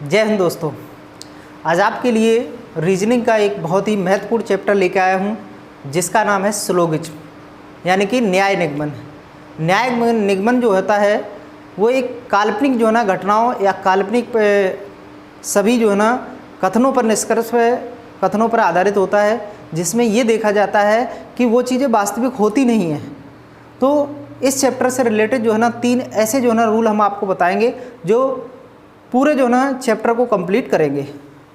जय हिंद दोस्तों। आज आपके लिए रीजनिंग का एक बहुत ही महत्वपूर्ण चैप्टर लेके आया हूँ जिसका नाम है सिलोगिज्म, यानी कि न्याय निगमन। न्याय निगमन जो होता है वो एक काल्पनिक जो है ना घटनाओं या काल्पनिक सभी जो है ना कथनों पर निष्कर्ष कथनों पर आधारित होता है, जिसमें ये देखा जाता है कि वो चीज़ें वास्तविक होती नहीं हैं। तो इस चैप्टर से रिलेटेड जो है ना 3 ऐसे जो है ना रूल हम आपको बताएंगे जो पूरे जो है ना चैप्टर को कंप्लीट करेंगे।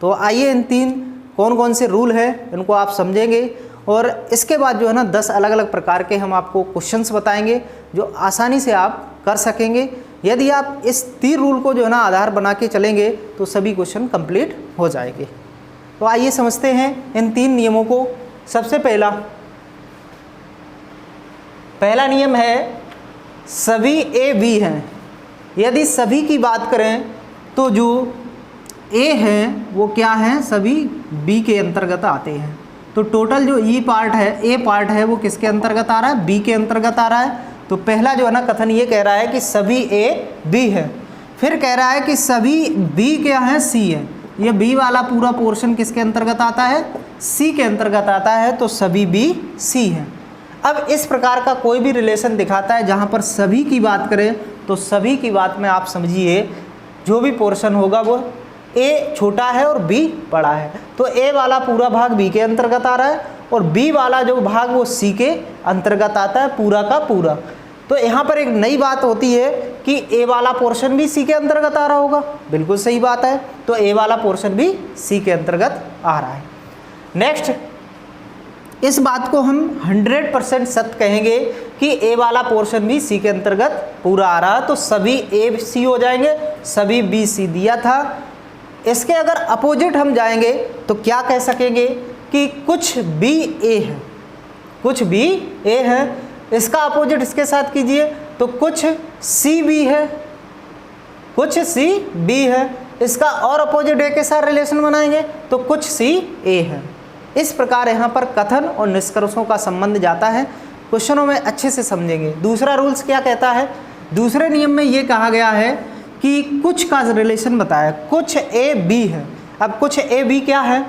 तो आइए इन 3 कौन कौन से रूल हैं इनको आप समझेंगे और इसके बाद जो है ना 10 अलग अलग प्रकार के हम आपको क्वेश्चंस बताएंगे जो आसानी से आप कर सकेंगे। यदि आप इस 3 रूल को जो है ना आधार बना के चलेंगे तो सभी क्वेश्चन कंप्लीट हो जाएंगे। तो आइए समझते हैं इन 3 नियमों को। सबसे पहला नियम है सभी ए बी हैं। यदि सभी की बात करें तो जो ए हैं वो क्या हैं, सभी बी के अंतर्गत आते हैं। तो टोटल जो ई पार्ट है, ए पार्ट है, वो किसके अंतर्गत आ रहा है, बी के अंतर्गत आ रहा है। तो पहला जो है ना कथन ये कह रहा है कि सभी ए बी है। फिर कह रहा है कि सभी बी क्या है, सी है। ये बी वाला पूरा पोर्शन किसके अंतर्गत आता है, सी के अंतर्गत आता है। तो सभी बी सी है। अब इस प्रकार का कोई भी रिलेशन दिखाता है जहाँ पर सभी की बात करें तो सभी की बात में आप समझिए जो भी पोर्शन होगा वो ए छोटा है और बी बड़ा है। तो ए वाला पूरा भाग बी के अंतर्गत आ रहा है और बी वाला जो भाग वो सी के अंतर्गत आता है, पूरा का पूरा। तो यहाँ पर एक नई बात होती है कि ए वाला पोर्शन भी सी के अंतर्गत आ रहा होगा। बिल्कुल सही बात है। तो ए वाला पोर्शन भी सी के अंतर्गत आ रहा है। नेक्स्ट, इस बात को हम 100% सत्य कहेंगे कि ए वाला पोर्शन भी सी के अंतर्गत पूरा आ रहा है। तो सभी ए सी हो जाएंगे, सभी बी सी दिया था। इसके अगर अपोजिट हम जाएंगे तो क्या कह सकेंगे कि कुछ बी ए है, कुछ बी ए है। इसका अपोजिट इसके साथ कीजिए तो कुछ सी बी है, कुछ सी बी है। इसका और अपोजिट ए के साथ रिलेशन बनाएंगे तो कुछ सी ए है। इस प्रकार यहाँ पर कथन और निष्कर्षों का संबंध जाता है। क्वेश्चनों में अच्छे से समझेंगे। दूसरा रूल्स क्या कहता है, दूसरे नियम में ये कहा गया है कि कुछ का रिलेशन बताया, कुछ ए बी है। अब कुछ ए बी क्या है,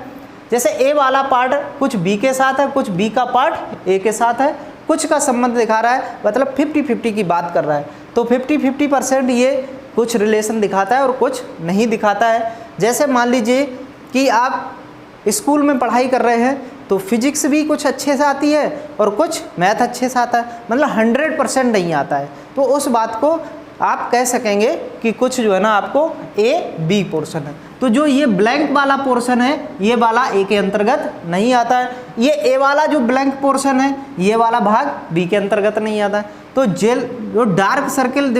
जैसे ए वाला पार्ट कुछ बी के साथ है, कुछ बी का पार्ट ए के साथ है। कुछ का संबंध दिखा रहा है, मतलब 50-50 की बात कर रहा है। तो 50-50% ये कुछ रिलेशन दिखाता है और कुछ नहीं दिखाता है। जैसे मान लीजिए कि आप स्कूल में पढ़ाई कर रहे हैं तो फिजिक्स भी कुछ अच्छे से आती है और कुछ मैथ अच्छे से आता है, मतलब 100% नहीं आता है। तो उस बात को आप कह सकेंगे कि कुछ जो है ना आपको ए बी पोर्शन है। तो जो ये ब्लैंक वाला पोर्शन है ये वाला ए के अंतर्गत नहीं आता है। ये ए वाला जो ब्लैंक पोर्शन है ये वाला भाग बी के अंतर्गत नहीं आता है। तो जो डार्क सर्किल,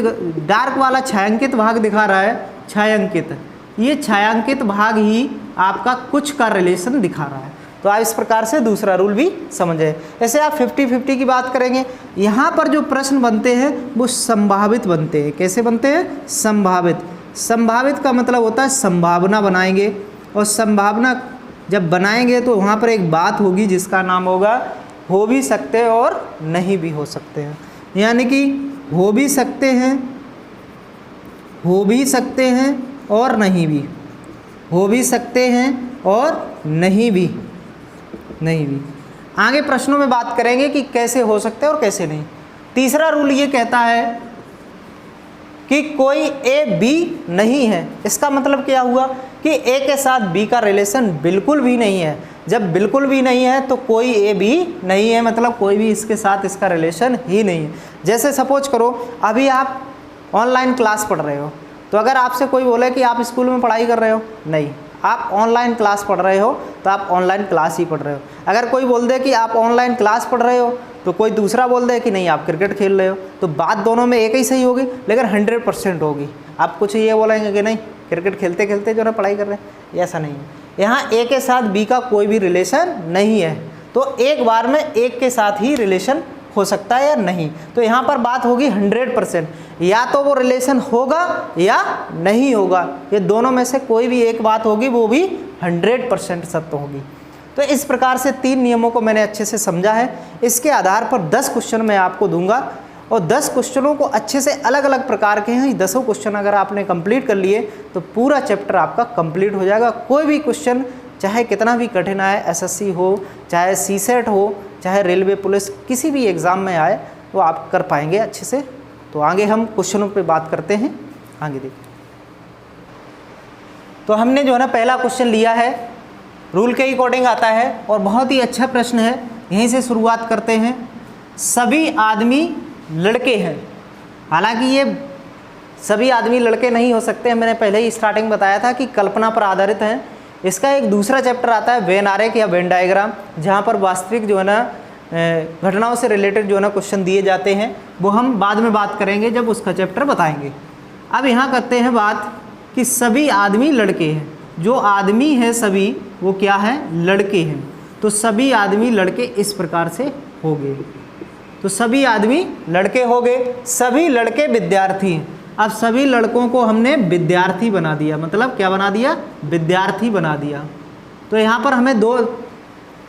डार्क वाला छायांकित भाग दिखा रहा है, छायांकित, ये छायांकित भाग ही आपका कुछ का रिलेशन दिखा रहा है। तो आप इस प्रकार से दूसरा रूल भी समझे। ऐसे आप 50-50 की बात करेंगे। यहाँ पर जो प्रश्न बनते हैं वो संभावित बनते हैं। कैसे बनते हैं, संभावित। संभावित का मतलब होता है संभावना बनाएंगे, और संभावना जब बनाएंगे तो वहाँ पर एक बात होगी जिसका नाम होगा हो भी सकते और नहीं भी हो सकते हैं। यानी कि हो भी सकते हैं, हो भी सकते हैं और नहीं भी, हो भी सकते हैं और नहीं भी, नहीं भी। आगे प्रश्नों में बात करेंगे कि कैसे हो सकते हैं और कैसे नहीं। तीसरा रूल ये कहता है कि कोई ए बी नहीं है। इसका मतलब क्या हुआ कि ए के साथ बी का रिलेशन बिल्कुल भी नहीं है। जब बिल्कुल भी नहीं है तो कोई ए बी नहीं है, मतलब कोई भी इसके साथ इसका रिलेशन ही नहीं है। जैसे सपोज करो अभी आप ऑनलाइन क्लास पढ़ रहे हो, तो अगर आपसे कोई बोले कि आप स्कूल में पढ़ाई कर रहे हो, नहीं, आप ऑनलाइन क्लास पढ़ रहे हो तो आप ऑनलाइन क्लास ही पढ़ रहे हो। अगर कोई बोल दे कि आप ऑनलाइन क्लास पढ़ रहे हो तो कोई दूसरा बोल दे कि नहीं आप क्रिकेट खेल रहे हो, तो बात दोनों में एक ही सही होगी, लेकिन 100% होगी। आप कुछ ये बोलेंगे कि नहीं क्रिकेट खेलते खेलते जो ना पढ़ाई कर रहे हैं, ऐसा नहीं है। यहाँ ए के साथ बी का कोई भी रिलेशन नहीं है। तो एक बार में एक के साथ ही रिलेशन हो सकता है या नहीं। तो यहाँ पर बात होगी 100%, या तो वो रिलेशन होगा या नहीं होगा। ये दोनों में से कोई भी एक बात होगी, वो भी 100% सत्य होगी। तो इस प्रकार से 3 नियमों को मैंने अच्छे से समझा है। इसके आधार पर 10 क्वेश्चन मैं आपको दूंगा और 10 क्वेश्चनों को अच्छे से अलग अलग प्रकार के हैं। 10 क्वेश्चन अगर आपने कंप्लीट कर लिए तो पूरा चैप्टर आपका कंप्लीट हो जाएगा। कोई भी क्वेश्चन चाहे कितना भी कठिन आए, एसएससी हो, चाहे सीसेट हो, चाहे रेलवे पुलिस, किसी भी एग्ज़ाम में आए तो आप कर पाएंगे अच्छे से। तो आगे हम क्वेश्चनों पे बात करते हैं। आगे देखिए, तो हमने जो है ना पहला क्वेश्चन लिया है, रूल के अकॉर्डिंग आता है और बहुत ही अच्छा प्रश्न है। यहीं से शुरुआत करते हैं। सभी आदमी लड़के हैं। हालांकि ये सभी आदमी लड़के नहीं हो सकते, मैंने पहले ही स्टार्टिंग बताया था कि कल्पना पर आधारित हैं। इसका एक दूसरा चैप्टर आता है वेन आरेख या वेन डायग्राम, जहाँ पर वास्तविक जो है ना घटनाओं से रिलेटेड जो है ना क्वेश्चन दिए जाते हैं। वो हम बाद में बात करेंगे जब उसका चैप्टर बताएंगे। अब यहाँ करते हैं बात कि सभी आदमी लड़के हैं। जो आदमी है सभी, वो क्या है? लड़के हैं। तो सभी आदमी लड़के इस प्रकार से हो गए। तो सभी आदमी लड़के हो गए, सभी लड़के विद्यार्थी हैं। अब सभी लड़कों को हमने विद्यार्थी बना दिया, मतलब क्या बना दिया? विद्यार्थी बना दिया। तो यहाँ पर हमें 2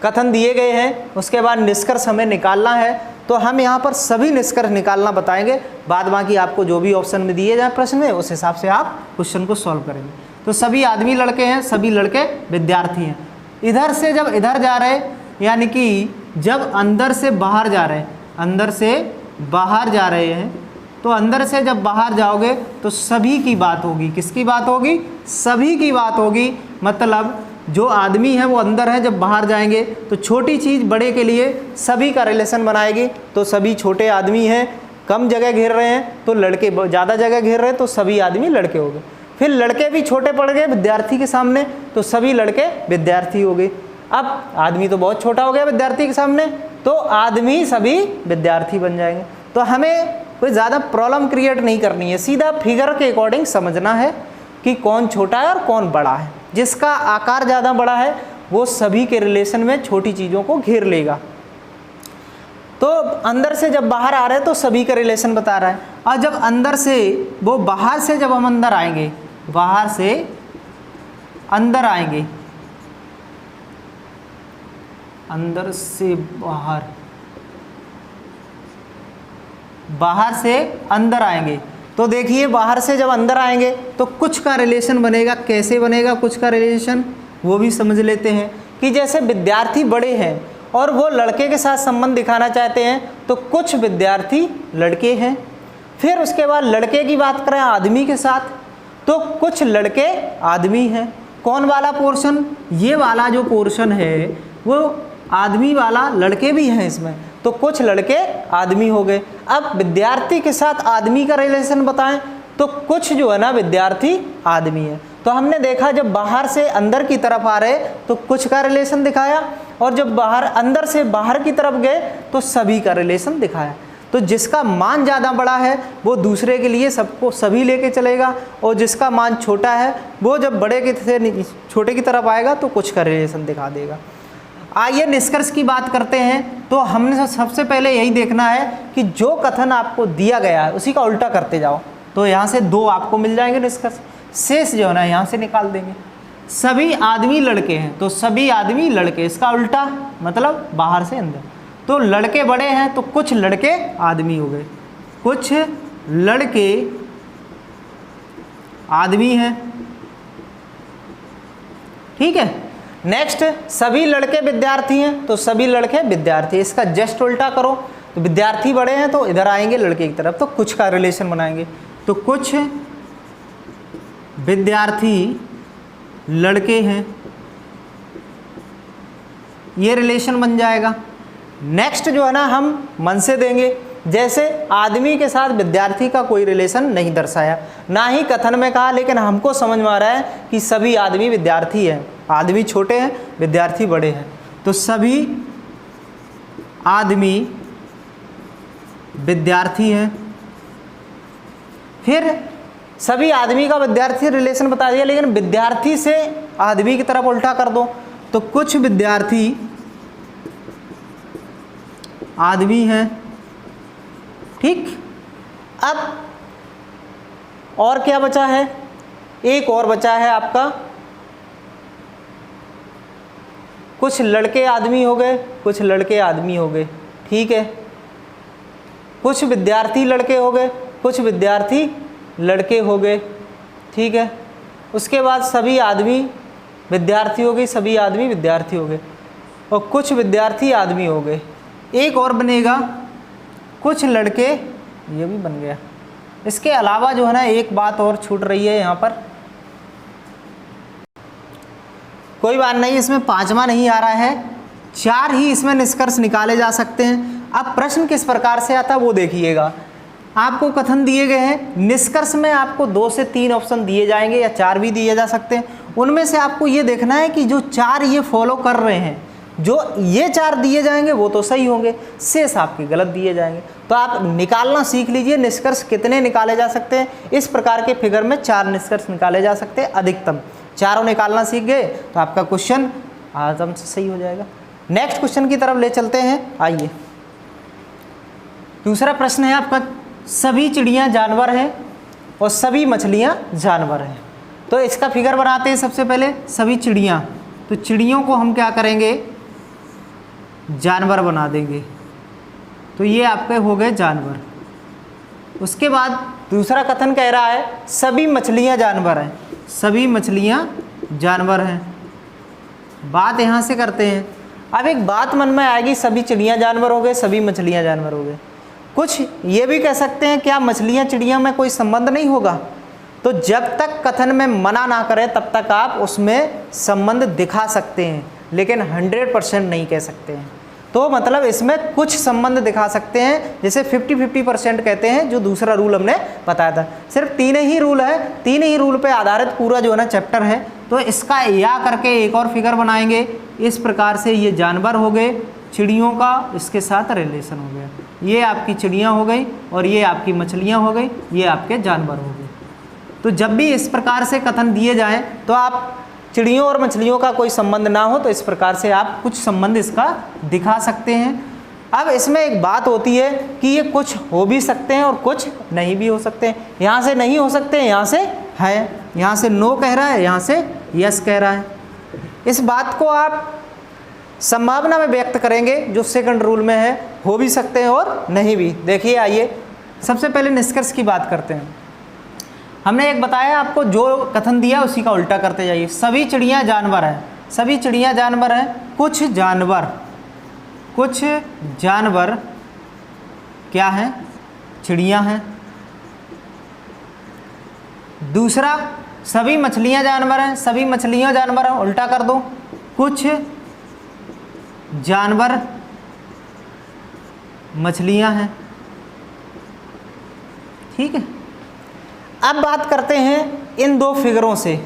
कथन दिए गए हैं, उसके बाद निष्कर्ष हमें निकालना है। तो हम यहाँ पर सभी निष्कर्ष निकालना बताएंगे, बाद बाकी आपको जो भी ऑप्शन में दिए जाए प्रश्न में, उस हिसाब से आप क्वेश्चन को सॉल्व करेंगे। तो सभी आदमी लड़के हैं, सभी लड़के विद्यार्थी हैं। इधर से जब इधर जा रहे, यानी कि जब अंदर से बाहर जा रहे, अंदर से बाहर जा रहे हैं, तो अंदर से जब बाहर जाओगे तो सभी की बात होगी। किसकी बात होगी? सभी की बात होगी। मतलब जो आदमी है वो अंदर है, जब बाहर जाएंगे तो छोटी चीज़ बड़े के लिए सभी का रिलेशन बनाएगी। तो सभी छोटे आदमी हैं, कम जगह घेर रहे हैं, तो लड़के ज़्यादा जगह घेर रहे हैं, तो सभी आदमी लड़के हो गए। फिर लड़के भी छोटे पड़ गए विद्यार्थी के सामने, तो सभी लड़के विद्यार्थी हो गए। अब आदमी तो बहुत छोटा हो गया विद्यार्थी के सामने, तो आदमी सभी विद्यार्थी बन जाएंगे। तो हमें कोई ज़्यादा प्रॉब्लम क्रिएट नहीं करनी है, सीधा फिगर के अकॉर्डिंग समझना है कि कौन छोटा है और कौन बड़ा है। जिसका आकार ज़्यादा बड़ा है वो सभी के रिलेशन में छोटी चीज़ों को घेर लेगा। तो अंदर से जब बाहर आ रहे हैं तो सभी का रिलेशन बता रहा है। और जब अंदर से वो बाहर से जब हम अंदर आएंगे, बाहर से अंदर आएंगे, अंदर से बाहर, बाहर से अंदर आएंगे, तो देखिए बाहर से जब अंदर आएंगे तो कुछ का रिलेशन बनेगा। कैसे बनेगा कुछ का रिलेशन, वो भी समझ लेते हैं। कि जैसे विद्यार्थी बड़े हैं और वो लड़के के साथ संबंध दिखाना चाहते हैं, तो कुछ विद्यार्थी लड़के हैं। फिर उसके बाद लड़के की बात करें आदमी के साथ, तो कुछ लड़के आदमी हैं। कौन वाला पोर्शन? ये वाला जो पोर्शन है वो आदमी वाला, लड़के भी हैं इसमें, तो कुछ लड़के आदमी हो गए। अब विद्यार्थी के साथ आदमी का रिलेशन बताएं, तो कुछ जो है ना विद्यार्थी आदमी है। तो हमने देखा जब बाहर से अंदर की तरफ आ रहे तो कुछ का रिलेशन दिखाया, और जब बाहर अंदर से बाहर की तरफ गए तो सभी का रिलेशन दिखाया। तो जिसका मान ज़्यादा बड़ा है वो दूसरे के लिए सबको सभी लेके चलेगा, और जिसका मान छोटा है वो जब बड़े के से छोटे की तरफ आएगा तो कुछ का रिलेशन दिखा देगा। आइए निष्कर्ष की बात करते हैं। तो हमने सबसे पहले यही देखना है कि जो कथन आपको दिया गया है उसी का उल्टा करते जाओ, तो यहाँ से 2 आपको मिल जाएंगे निष्कर्ष। शेष जो है ना यहाँ से निकाल देंगे। सभी आदमी लड़के हैं, तो सभी आदमी लड़के, इसका उल्टा मतलब बाहर से अंदर। तो लड़के बड़े हैं तो कुछ लड़के आदमी हो गए, कुछ लड़के आदमी हैं। ठीक है। नेक्स्ट, सभी लड़के विद्यार्थी हैं, तो सभी लड़के विद्यार्थी, इसका जस्ट उल्टा करो। तो विद्यार्थी बड़े हैं तो इधर आएंगे लड़के की तरफ, तो कुछ का रिलेशन बनाएंगे, तो कुछ विद्यार्थी लड़के हैं, ये रिलेशन बन जाएगा। नेक्स्ट जो है ना हम मन से देंगे। जैसे आदमी के साथ विद्यार्थी का कोई रिलेशन नहीं दर्शाया, ना ही कथन में कहा, लेकिन हमको समझ में आ रहा है कि सभी आदमी विद्यार्थी हैं। आदमी छोटे हैं, विद्यार्थी बड़े हैं, तो सभी आदमी विद्यार्थी हैं। फिर सभी आदमी का विद्यार्थी रिलेशन बता दिया, लेकिन विद्यार्थी से आदमी की तरफ उल्टा कर दो, तो कुछ विद्यार्थी आदमी हैं। ठीक। अब और क्या बचा है? एक और बचा है आपका, कुछ लड़के आदमी हो गए, कुछ लड़के आदमी हो गए। ठीक है। कुछ विद्यार्थी लड़के हो गए, कुछ विद्यार्थी लड़के हो गए, ठीक है। उसके बाद सभी आदमी विद्यार्थी हो गए, सभी आदमी विद्यार्थी हो गए, और कुछ विद्यार्थी आदमी हो गए। एक और बनेगा कुछ लड़के, ये भी बन गया। इसके अलावा जो है ना एक बात और छूट रही है यहाँ पर, कोई बात नहीं, इसमें पांचवा नहीं आ रहा है, 4 ही इसमें निष्कर्ष निकाले जा सकते हैं। अब प्रश्न किस प्रकार से आता है वो देखिएगा। आपको कथन दिए गए हैं, निष्कर्ष में आपको 2 से 3 ऑप्शन दिए जाएंगे या 4 भी दिए जा सकते हैं। उनमें से आपको ये देखना है कि जो 4 ये फॉलो कर रहे हैं, जो ये 4 दिए जाएंगे वो तो सही होंगे, शेष आपके गलत दिए जाएंगे। तो आप निकालना सीख लीजिए निष्कर्ष कितने निकाले जा सकते हैं। इस प्रकार के फिगर में 4 निष्कर्ष निकाले जा सकते हैं अधिकतम। चारों निकालना सीख गए तो आपका क्वेश्चन आराम से सही हो जाएगा। नेक्स्ट क्वेश्चन की तरफ ले चलते हैं, आइए। दूसरा प्रश्न है आपका, सभी चिड़ियाँ जानवर हैं और सभी मछलियाँ जानवर हैं। तो इसका फिगर बनाते हैं सबसे पहले, सभी चिड़ियाँ, तो चिड़ियों को हम क्या करेंगे, जानवर बना देंगे, तो ये आपके हो गए जानवर। उसके बाद दूसरा कथन कह रहा है सभी मछलियाँ जानवर हैं, सभी मछलियाँ जानवर हैं। बात यहाँ से करते हैं। अब एक बात मन में आएगी, सभी चिड़ियाँ जानवर हो गए, सभी मछलियाँ जानवर हो गए। कुछ ये भी कह सकते हैं क्या मछलियाँ चिड़िया में कोई संबंध नहीं होगा? तो जब तक कथन में मना ना करें तब तक आप उसमें संबंध दिखा सकते हैं, लेकिन 100% नहीं कह सकते हैं। तो मतलब इसमें कुछ संबंध दिखा सकते हैं, जैसे 50-50% कहते हैं, जो दूसरा रूल हमने बताया था। सिर्फ 3 ही रूल है, 3 ही रूल पे आधारित पूरा जो है ना चैप्टर है। तो इसका या करके एक और फिगर बनाएंगे। इस प्रकार से ये जानवर हो गए, चिड़ियों का इसके साथ रिलेशन हो गया। ये आपकी चिड़ियाँ हो गई और ये आपकी मछलियाँ हो गई, ये आपके जानवर हो गए। तो जब भी इस प्रकार से कथन दिए जाएं तो आप चिड़ियों और मछलियों का कोई संबंध ना हो तो इस प्रकार से आप कुछ संबंध इसका दिखा सकते हैं। अब इसमें एक बात होती है कि ये कुछ हो भी सकते हैं और कुछ नहीं भी हो सकते हैं। यहाँ से नहीं हो सकते हैं, यहाँ से है, यहाँ से नो कह रहा है, यहाँ से यस कह रहा है। इस बात को आप संभावना में व्यक्त करेंगे जो सेकंड रूल में है, हो भी सकते हैं और नहीं भी। देखिए आइए, सबसे पहले निष्कर्ष की बात करते हैं। हमने एक बताया आपको, जो कथन दिया उसी का उल्टा करते जाइए। सभी चिड़ियाँ जानवर हैं, सभी चिड़ियाँ जानवर हैं, कुछ जानवर क्या हैं, चिड़ियाँ हैं। दूसरा, सभी मछलियाँ जानवर हैं, सभी मछलियाँ जानवर हैं, उल्टा कर दो, कुछ जानवर मछलियाँ हैं, ठीक है। अब बात करते हैं इन 2 फिगरों से।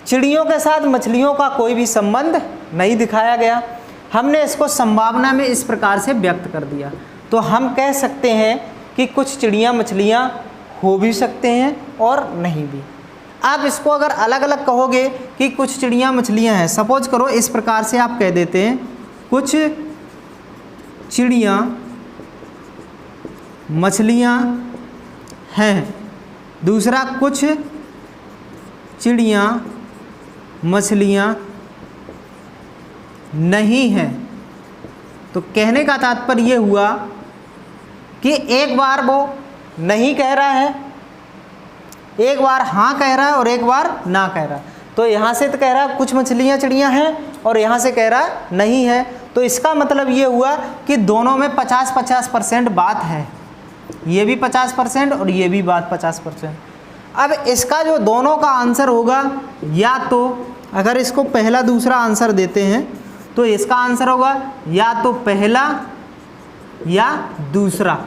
चिड़ियों के साथ मछलियों का कोई भी संबंध नहीं दिखाया गया, हमने इसको संभावना में इस प्रकार से व्यक्त कर दिया। तो हम कह सकते हैं कि कुछ चिड़ियाँ मछलियाँ हो भी सकते हैं और नहीं भी। आप इसको अगर अलग अलग कहोगे कि कुछ चिड़ियाँ मछलियाँ हैं, सपोज करो इस प्रकार से आप कह देते हैं कुछ चिड़ियाँ मछलियाँ हैं। दूसरा, कुछ चिड़ियाँ मछलियाँ नहीं हैं। तो कहने का तात्पर्य ये हुआ कि एक बार वो नहीं कह रहा है, एक बार हाँ कह रहा है और एक बार ना कह रहा है। तो यहाँ से तो कह रहा है कुछ मछलियाँ चिड़ियाँ हैं और यहाँ से कह रहा है नहीं है। तो इसका मतलब ये हुआ कि दोनों में 50-50% बात है, ये भी 50% और ये भी बात 50%। अब इसका जो दोनों का आंसर होगा, या तो अगर इसको पहला दूसरा आंसर देते हैं तो इसका आंसर होगा या तो पहला या दूसरा।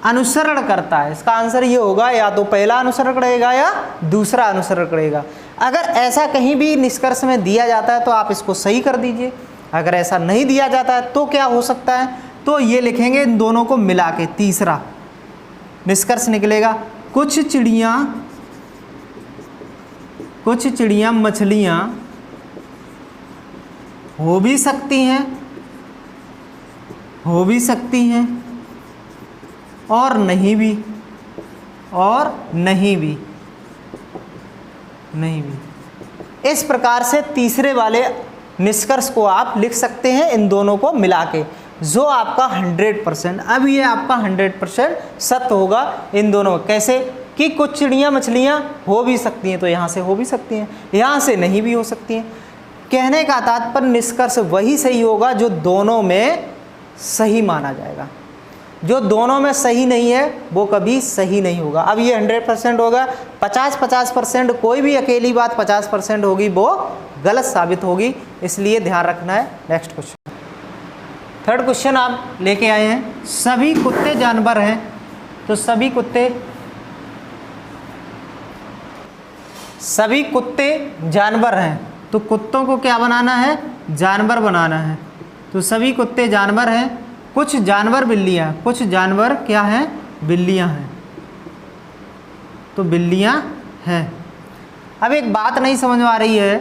अनुसरण करता है, इसका आंसर ये होगा या तो पहला अनुसरण करेगा या दूसरा अनुसरण करेगा। अगर ऐसा कहीं भी निष्कर्ष में दिया जाता है तो आप इसको सही कर दीजिए। अगर ऐसा नहीं दिया जाता है तो क्या हो सकता है, तो ये लिखेंगे इन दोनों को मिला के, तीसरा निष्कर्ष निकलेगा कुछ चिड़ियाँ मछलियाँ हो भी सकती हैं और नहीं भी। इस प्रकार से तीसरे वाले निष्कर्ष को आप लिख सकते हैं इन दोनों को मिला के। जो आपका 100%, अब ये आपका 100% सत्य होगा इन दोनों। कैसे कि कुछ चिड़ियाँ मछलियाँ हो भी सकती हैं, तो यहाँ से हो भी सकती हैं, यहाँ से नहीं भी हो सकती हैं। कहने का तात्पर्य निष्कर्ष वही सही होगा जो दोनों में सही माना जाएगा। जो दोनों में सही नहीं है वो कभी सही नहीं होगा। अब ये 100% होगा, 50-50% कोई भी अकेली बात 50% होगी वो गलत साबित होगी, इसलिए ध्यान रखना है। नेक्स्ट क्वेश्चन, थर्ड क्वेश्चन आप लेके आए हैं, सभी कुत्ते जानवर हैं, तो सभी कुत्ते जानवर हैं, तो कुत्तों को क्या बनाना है, जानवर बनाना है। तो सभी कुत्ते जानवर हैं, कुछ जानवर बिल्लियाँ, कुछ जानवर क्या हैं, बिल्लियाँ हैं, तो बिल्लियाँ हैं। अब एक बात नहीं समझ में आ रही है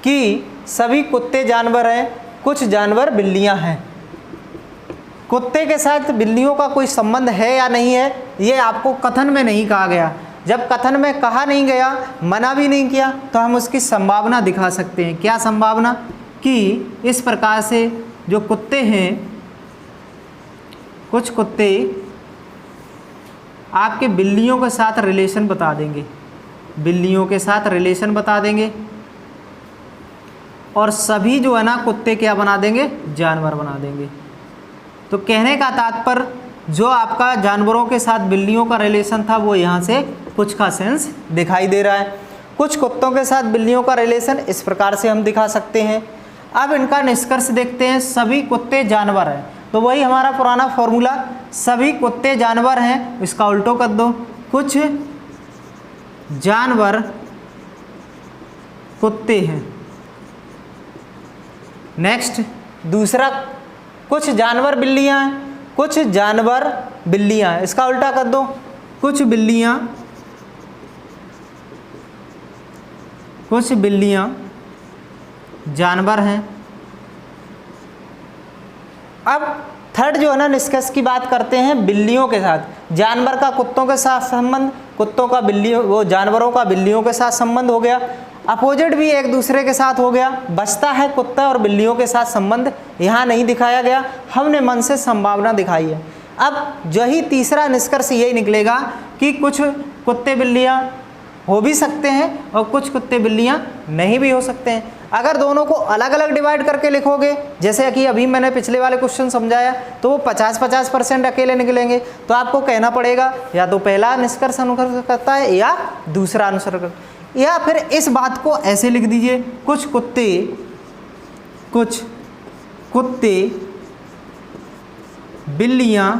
कि सभी कुत्ते जानवर हैं, कुछ जानवर बिल्लियाँ हैं, कुत्ते के साथ बिल्लियों का कोई संबंध है या नहीं है, ये आपको कथन में नहीं कहा गया। जब कथन में कहा नहीं गया, मना भी नहीं किया, तो हम उसकी संभावना दिखा सकते हैं। क्या संभावना, कि इस प्रकार से जो कुत्ते हैं, कुछ कुत्ते आपके बिल्लियों के साथ रिलेशन बता देंगे, बिल्लियों के साथ रिलेशन बता देंगे, और सभी जो है ना कुत्ते क्या बना देंगे, जानवर बना देंगे। तो कहने का तात्पर्य जो आपका जानवरों के साथ बिल्लियों का रिलेशन था वो यहाँ से कुछ का सेंस दिखाई दे रहा है। कुछ कुत्तों के साथ बिल्लियों का रिलेशन इस प्रकार से हम दिखा सकते हैं। अब इनका निष्कर्ष देखते हैं, सभी कुत्ते जानवर हैं, तो वही हमारा पुराना फॉर्मूला, सभी कुत्ते जानवर हैं, इसका उल्टो कर दो, कुछ जानवर कुत्ते हैं। नेक्स्ट दूसरा, कुछ जानवर बिल्लियां हैं, कुछ जानवर बिल्लियां हैं, इसका उल्टा कर दो, कुछ बिल्लियां जानवर हैं। अब थर्ड जो है ना निष्कर्ष की बात करते हैं, बिल्लियों के साथ, जानवर का कुत्तों के साथ संबंध, कुत्तों का बिल्लियों, वो जानवरों का बिल्लियों के साथ संबंध हो गया, अपोजिट भी एक दूसरे के साथ हो गया, बचता है कुत्ता और बिल्लियों के साथ संबंध, यहाँ नहीं दिखाया गया, हमने मन से संभावना दिखाई है। अब जो ही तीसरा निष्कर्ष यही निकलेगा कि कुछ कुत्ते बिल्लियाँ हो भी सकते हैं और कुछ कुत्ते बिल्लियाँ नहीं भी हो सकते हैं। अगर दोनों को अलग अलग डिवाइड करके लिखोगे, जैसे कि अभी मैंने पिछले वाले क्वेश्चन समझाया, तो वो 50-50% अकेले निकलेंगे, तो आपको कहना पड़ेगा या तो पहला निष्कर्ष अनुसर करता है या दूसरा अनुसर करता है, या फिर इस बात को ऐसे लिख दीजिए, कुछ कुत्ते बिल्लियाँ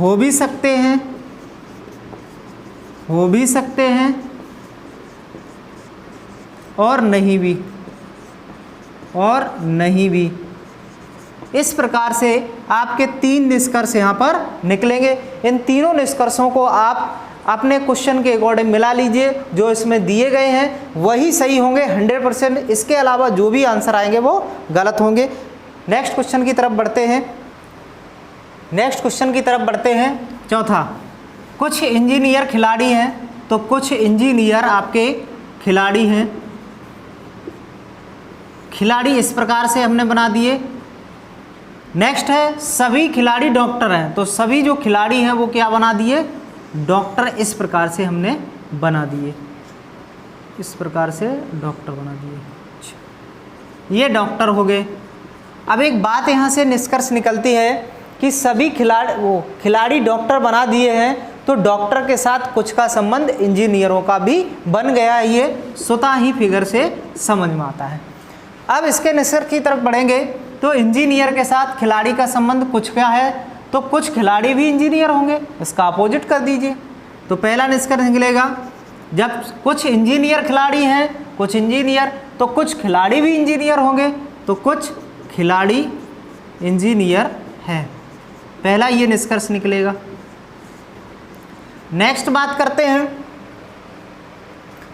हो भी सकते हैं और नहीं भी। इस प्रकार से आपके 3 निष्कर्ष यहाँ पर निकलेंगे। इन तीनों निष्कर्षों को आप अपने क्वेश्चन के अकॉर्डिंग मिला लीजिए, जो इसमें दिए गए हैं वही सही होंगे 100%, इसके अलावा जो भी आंसर आएंगे वो गलत होंगे। नेक्स्ट क्वेश्चन की तरफ बढ़ते हैं। चौथा, कुछ इंजीनियर खिलाड़ी हैं, तो कुछ इंजीनियर आपके खिलाड़ी हैं, खिलाड़ी इस प्रकार से हमने बना दिए। नेक्स्ट है, सभी खिलाड़ी डॉक्टर हैं, तो सभी जो खिलाड़ी हैं वो क्या बना दिए, डॉक्टर, इस प्रकार से हमने बना दिए, इस प्रकार से डॉक्टर बना दिए। ये डॉक्टर हो गए। अब एक बात यहाँ से निष्कर्ष निकलती है कि सभी खिलाड़ी डॉक्टर बना दिए हैं, तो डॉक्टर के साथ कुछ का संबंध इंजीनियरों का भी बन गया है, ये स्वतः ही फिगर से समझ में आता है। अब इसके निष्कर्ष की तरफ बढ़ेंगे, तो इंजीनियर के साथ खिलाड़ी का संबंध कुछ का है, तो कुछ खिलाड़ी भी इंजीनियर होंगे, इसका अपोजिट कर दीजिए। तो पहला निष्कर्ष निकलेगा, जब कुछ इंजीनियर खिलाड़ी हैं, कुछ इंजीनियर, तो कुछ खिलाड़ी भी इंजीनियर होंगे, तो कुछ खिलाड़ी इंजीनियर हैं, पहला ये निष्कर्ष निकलेगा। नेक्स्ट बात करते हैं,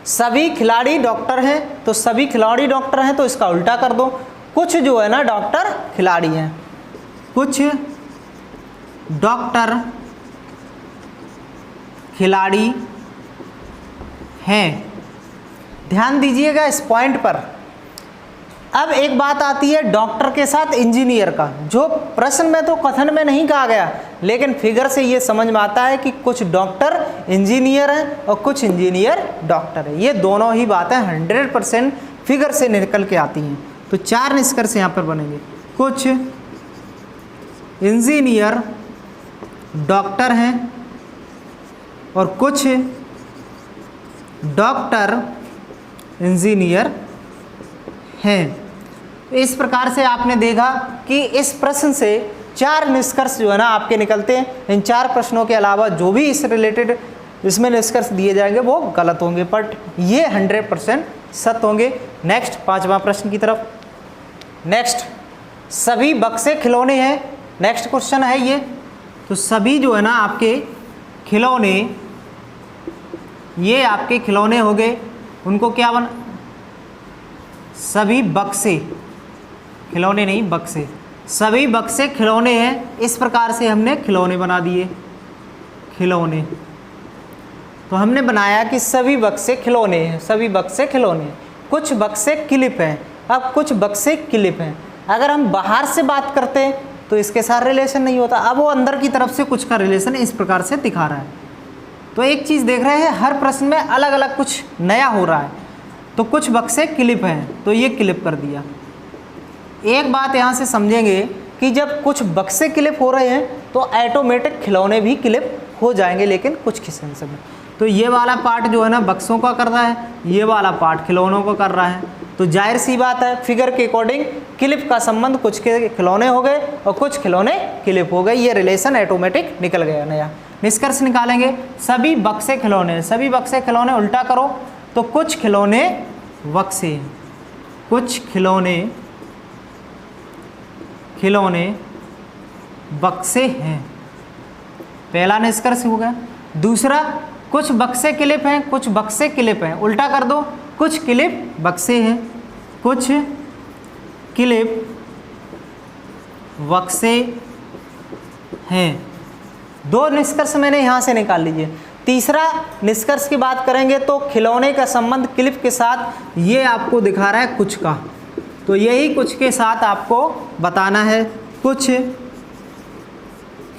सभी खिलाड़ी डॉक्टर हैं, तो सभी खिलाड़ी डॉक्टर हैं, तो इसका उल्टा कर दो, कुछ जो है ना डॉक्टर खिलाड़ी हैं, कुछ डॉक्टर खिलाड़ी हैं। ध्यान दीजिएगा इस पॉइंट पर, अब एक बात आती है डॉक्टर के साथ इंजीनियर का, जो प्रश्न में तो कथन में नहीं कहा गया, लेकिन फिगर से ये समझ में आता है कि कुछ डॉक्टर इंजीनियर हैं और कुछ इंजीनियर डॉक्टर है। ये दोनों ही बातें 100% फिगर से निकल के आती हैं। तो 4 निष्कर्ष यहाँ पर बनेंगे। कुछ इंजीनियर डॉक्टर हैं और कुछ डॉक्टर इंजीनियर हैं। इस प्रकार से आपने देखा कि इस प्रश्न से 4 निष्कर्ष जो है ना आपके निकलते हैं। इन 4 प्रश्नों के अलावा जो भी इस रिलेटेड इसमें निष्कर्ष दिए जाएंगे वो गलत होंगे, बट ये 100% सत्य होंगे। नेक्स्ट 5वां प्रश्न की तरफ। नेक्स्ट, सभी बक्से खिलौने हैं। नेक्स्ट क्वेश्चन है ये। तो सभी जो है ना आपके खिलौने, ये आपके खिलौने हो गए, उनको क्या बना, सभी बक्से, खिलौने नहीं बक्से, सभी बक्से खिलौने हैं। इस प्रकार से हमने खिलौने बना दिए, खिलौने। तो हमने बनाया कि सभी बक्से खिलौने हैं, सभी बक्से खिलौने हैं। कुछ बक्से क्लिप हैं। अब कुछ बक्से क्लिप हैं, अगर हम बाहर से बात करते हैं तो इसके साथ रिलेशन नहीं होता। अब वो अंदर की तरफ से कुछ का रिलेशन इस प्रकार से दिखा रहा है। तो एक चीज़ देख रहे हैं, हर प्रश्न में अलग अलग कुछ नया हो रहा है। तो कुछ बक्से क्लिप हैं, तो ये क्लिप कर दिया। एक बात यहाँ से समझेंगे कि जब कुछ बक्से क्लिप हो रहे हैं तो ऑटोमेटिक खिलौने भी क्लिप हो जाएंगे, लेकिन कुछ किस्म में। तो ये वाला पार्ट जो है ना बक्सों का कर रहा है, ये वाला पार्ट खिलौनों को कर रहा है। तो जाहिर सी बात है, फिगर के अकॉर्डिंग क्लिप का संबंध कुछ के खिलौने हो गए और कुछ खिलौने क्लिप हो गए। ये रिलेशन ऑटोमेटिक निकल गया नया। निष्कर्ष निकालेंगे, सभी बक्से खिलौने, सभी बक्से खिलौने उल्टा करो तो कुछ खिलौने बक्से, कुछ खिलौने बक्से हैं। पहला निष्कर्ष हो गया। दूसरा, कुछ बक्से क्लिप हैं, कुछ बक्से क्लिप हैं, उल्टा कर दो, कुछ क्लिप बक्से हैं, कुछ क्लिप बक्से हैं। 2 निष्कर्ष मैंने यहाँ से निकाल लीजिए। तीसरा निष्कर्ष की बात करेंगे तो खिलौने का संबंध क्लिप के साथ ये आपको दिखा रहा है कुछ का, तो यही कुछ के साथ आपको बताना है। कुछ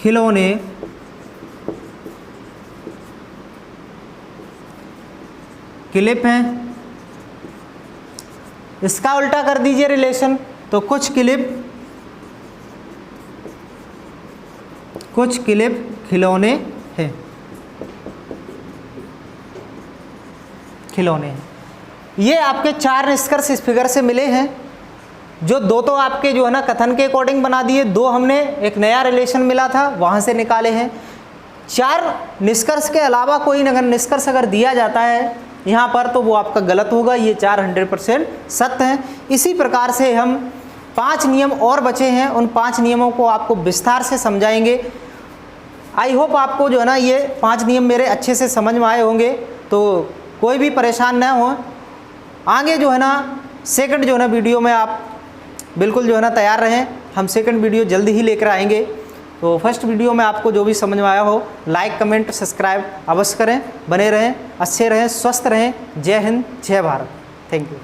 खिलौने क्लिप हैं, इसका उल्टा कर दीजिए रिलेशन, तो कुछ क्लिप खिलौने हैं, खिलौने हैं। ये आपके 4 निष्कर्ष इस फिगर से मिले हैं। जो 2 तो आपके जो है ना कथन के अकॉर्डिंग बना दिए, 2 हमने एक नया रिलेशन मिला था वहाँ से निकाले हैं। 4 निष्कर्ष के अलावा कोई अगर निष्कर्ष अगर दिया जाता है यहाँ पर तो वो आपका गलत होगा। ये 4 100% सत्य हैं। इसी प्रकार से हम 5 नियम और बचे हैं, उन 5 नियमों को आपको विस्तार से समझाएंगे। आई होप आपको जो है ना ये 5 नियम मेरे अच्छे से समझ में आए होंगे, तो कोई भी परेशान ना हो। आगे जो है ना सेकंड जो है ना वीडियो में आप बिल्कुल जो है ना तैयार रहें, हम सेकंड वीडियो जल्दी ही लेकर आएंगे। तो फर्स्ट वीडियो में आपको जो भी समझ में आया हो लाइक कमेंट सब्सक्राइब अवश्य करें। बने रहें, अच्छे रहें, स्वस्थ रहें। जय हिंद, जय भारत। Thank you.